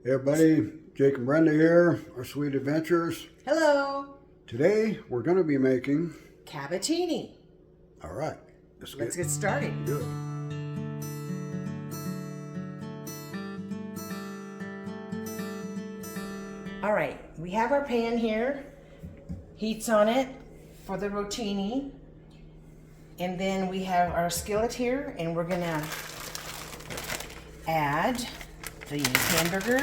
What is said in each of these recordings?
Hey everybody, Jake and Brenda here, our sweet adventures. Hello. Today we're going to be making... Cavatini. All right, Let's get started. Do it. All right, we have our pan here. Heat's on it for the rotini. And then we have our skillet here, and we're gonna add the hamburger,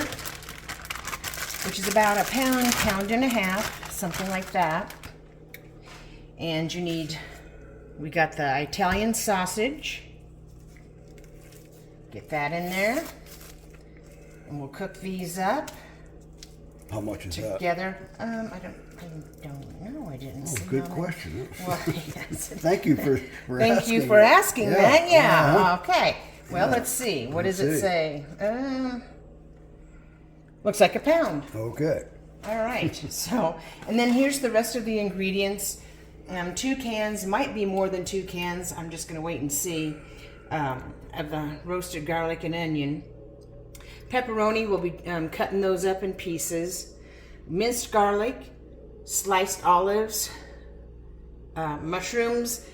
which is about a pound, pound and a half, something like that. And we got the Italian sausage. Get that in there. And we'll cook these up. How much is that? Together. I don't know. I didn't see. Good question. Well, yes. Thank you for Thank asking. you for asking that. Yeah. Uh-huh. Okay. Well, Yeah. let's see. What does Let's it see. say? Looks like a pound. Okay. All right. So, and then here's the rest of the ingredients. 2 cans, might be more than 2 cans. I'm just going to wait and see. Of the roasted garlic and onion. Pepperoni, we'll be cutting those up in pieces. Minced garlic, sliced olives, mushrooms,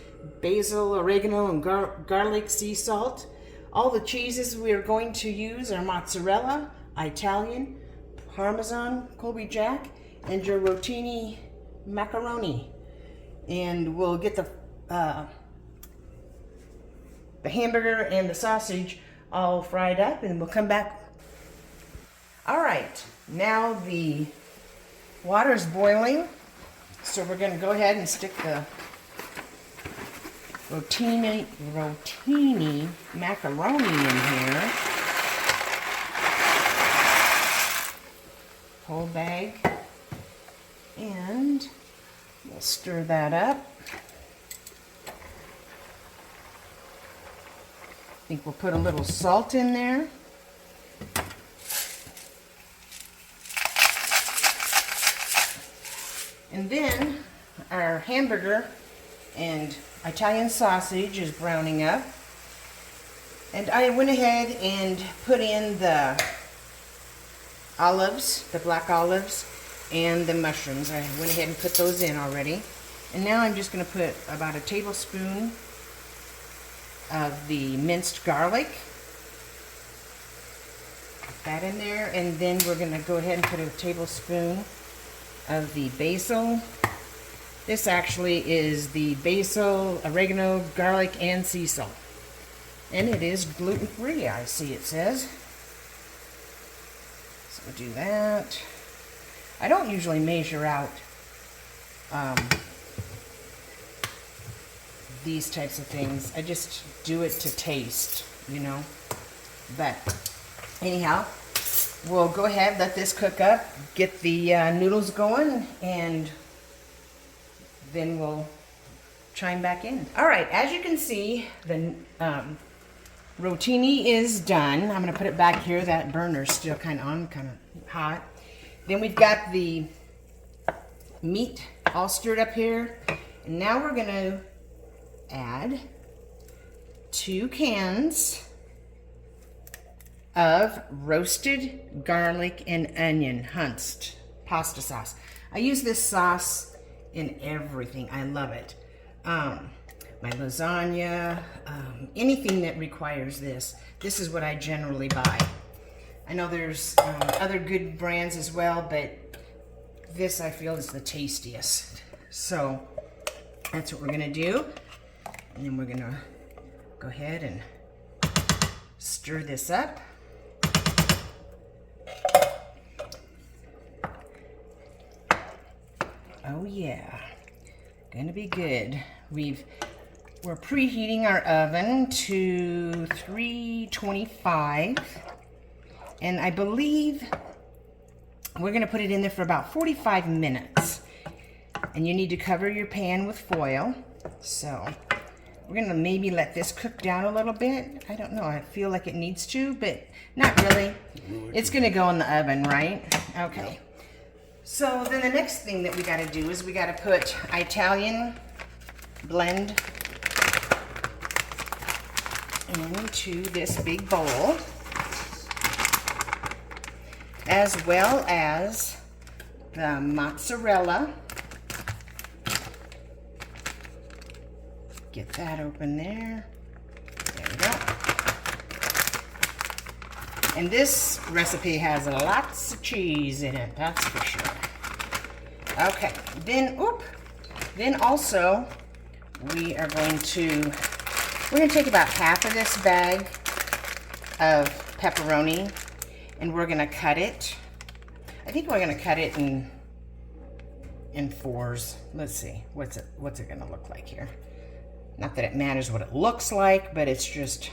basil, oregano, and garlic sea salt. All the cheeses we are going to use are mozzarella, Italian, Parmesan, Colby Jack, and your rotini macaroni. And we'll get the hamburger and the sausage all fried up, and we'll come back. All right, now the water's boiling, so we're going to go ahead and stick the rotini macaroni in here. Whole bag. And we'll stir that up. I think we'll put a little salt in there. And then our hamburger and Italian sausage is browning up. And I went ahead and put in the olives, the black olives, and the mushrooms. I went ahead and put those in already. And now I'm just going to put about a tablespoon of the minced garlic. Put that in there. And then we're going to go ahead and put a tablespoon of the basil. This actually is the basil, oregano, garlic, and sea salt. And it is gluten-free, I see it says. So we'll do that. I don't usually measure out these types of things. I just do it to taste, you know. But anyhow, we'll go ahead, let this cook up, get the noodles going, and then we'll chime back in. All right, as you can see, the rotini is done. I'm going to put it back here. That burner's still kind of on, kind of hot. Then we've got the meat all stirred up here. And now we're going to add 2 cans of roasted garlic and onion Hunt's pasta sauce. I use this sauce in everything. I love it. My lasagna, anything that requires this. This is what I generally buy. I know there's other good brands as well, but this I feel is the tastiest. So that's what we're gonna do. And then we're gonna go ahead and stir this up. Oh yeah, gonna be good. We're preheating our oven to 325, and I believe we're gonna put it in there for about 45 minutes. And you need to cover your pan with foil. So we're gonna maybe let this cook down a little bit. I don't know, I feel like it needs to, but not really. It's gonna go in the oven, right? Okay. So then the next thing that we gotta do is we gotta put Italian blend into this big bowl. as well as the mozzarella. Get that open there. There we go. And this recipe has lots of cheese in it, that's for sure. Okay, then also we're going to take about half of this bag of pepperoni and we're gonna cut it. I think we're gonna cut it in fours. Let's see, what's it gonna look like here? Not that it matters what it looks like, but it's just,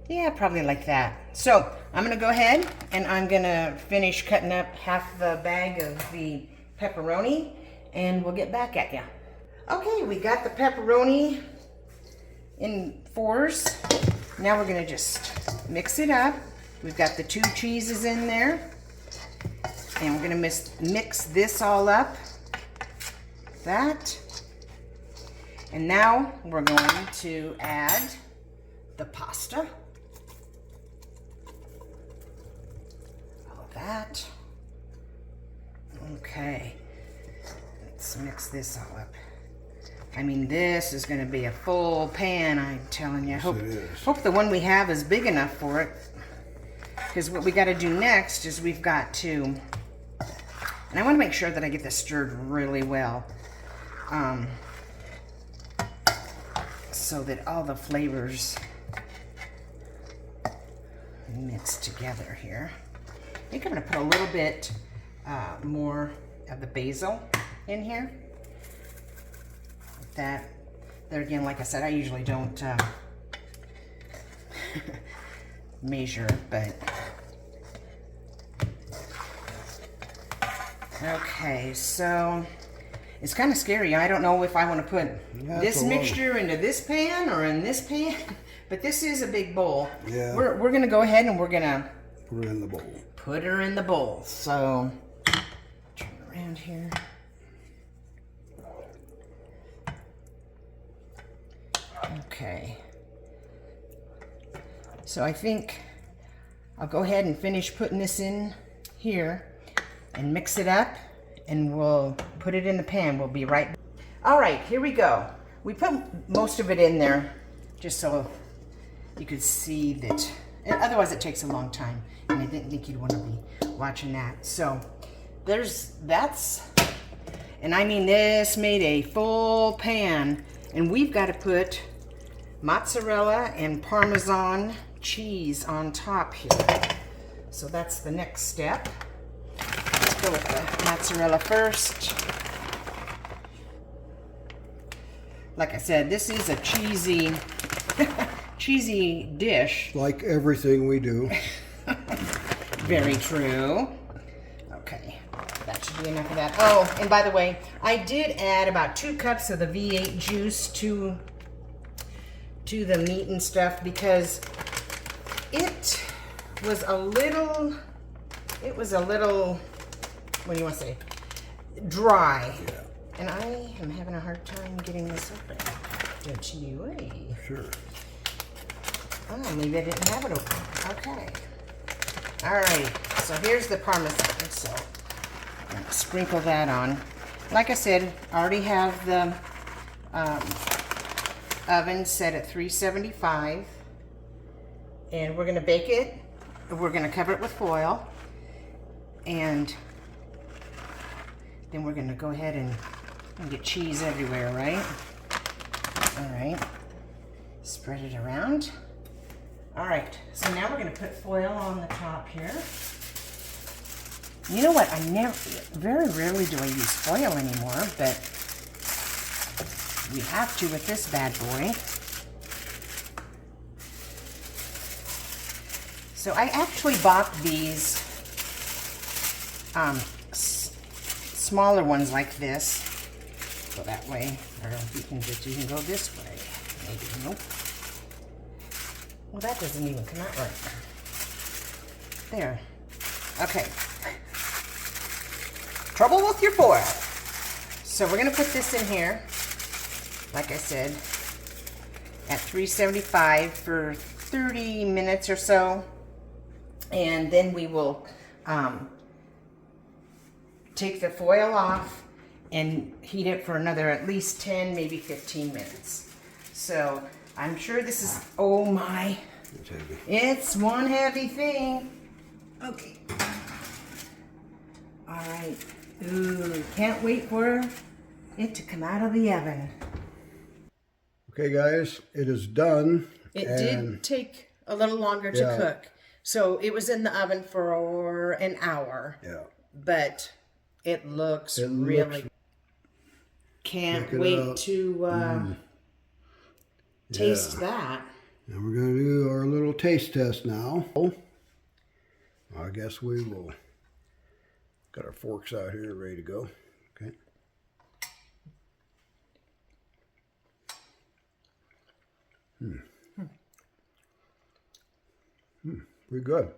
yeah, probably like that. So I'm gonna go ahead and I'm gonna finish cutting up half the bag of the pepperoni and we'll get back at you. Okay, we got the pepperoni in fours. Now we're gonna just mix it up. We've got the 2 cheeses in there. And we're gonna mix this all up. That. And now we're going to add the pasta. All that. Okay. Let's mix this all up. I mean, this is going to be a full pan, I'm telling you. Hope the one we have is big enough for it. Because what we got to do next is we've got to, and I want to make sure that I get this stirred really well. So that all the flavors mix together here. I think I'm going to put a little bit more of the basil in here. That there again, like I said, I usually don't measure, but okay, so it's kind of scary. I don't know if I want to put this mixture into this pan or in this pan, but this is a big bowl. Yeah. We're gonna go ahead and we're gonna put her in the bowl. Put her in the bowl. So turn around here. Okay, so I think I'll go ahead and finish putting this in here and mix it up and we'll put it in the pan. We'll be right back. All right, here we go. We put most of it in there just so you could see that, otherwise it takes a long time and I didn't think you'd want to be watching that. So that's, and I mean this made a full pan and we've got to put mozzarella and Parmesan cheese on top here. So that's the next step. Let's go with the mozzarella first. Like I said, this is a cheesy, cheesy dish. Like everything we do. Very true. Okay, that should be enough of that. Oh, and by the way, I did add about 2 cups of the V8 juice to the meat and stuff because it was a little, what do you want to say, dry. Yeah. And I am having a hard time getting this open. Don't you? Sure. Oh, maybe I didn't have it open. Okay. All right, so here's the Parmesan. So I'm gonna sprinkle that on. Like I said, I already have the oven set at 375 and we're gonna bake it. We're gonna cover it with foil and then we're gonna go ahead and get cheese everywhere, right? All right, spread it around. All right, so now we're gonna put foil on the top here. You know what, very rarely do I use foil anymore, but we have to with this bad boy. So I actually bought these smaller ones like this. Go that way, or you can go this way. Maybe, nope. Well, that doesn't even come out right. There. Okay. Trouble with your foil. So we're gonna put this in here, like I said, at 375 for 30 minutes or so. And then we will take the foil off and heat it for another at least 10, maybe 15 minutes. So I'm sure this is, oh my, It's heavy. it's one heavy thing. Okay. All right. Ooh, can't wait for it to come out of the oven. Okay, guys, it is done. It and did take a little longer to Yeah. cook. So it was in the oven for an hour. Yeah. But it looks It really. looks- Can't Check it wait out. to taste that. And we're going to do our little taste test now. I guess we will. Got our forks out here ready to go. Okay. Pretty good.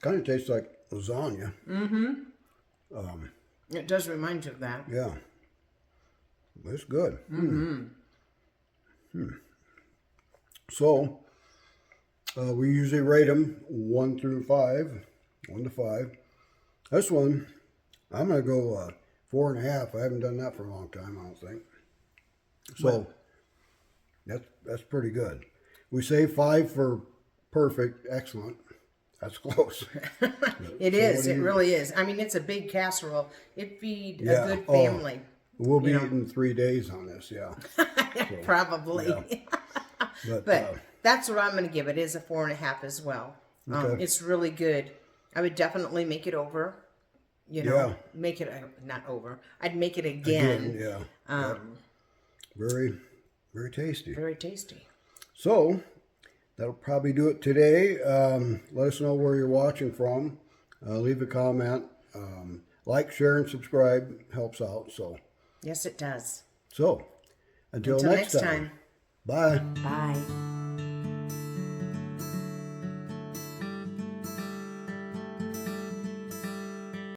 Kind of tastes like lasagna. It does remind you of that. Yeah. It's good. So, we usually rate them 1 through 5. 1 to 5. This one, I'm going to go 4.5. I haven't done that for a long time, I don't think. So, that's pretty good. We say 5 for perfect, excellent. That's close. It So is. what do It you- really is. I mean, it's a big casserole. It'd feed Yeah. a good Oh. family. We'll be You know. eating 3 days on this, yeah. Probably. yeah. But that's what I'm going to give it, is a 4.5 as well. Okay. It's really good. I would definitely make it over. You know, Yeah. make it not over. I'd make it again. yeah. Very, very tasty. Very tasty. So, that'll probably do it today. Let us know where you're watching from. Leave a comment. Like, share, and subscribe. Helps out. Yes, it does. So until next time. Bye. Bye.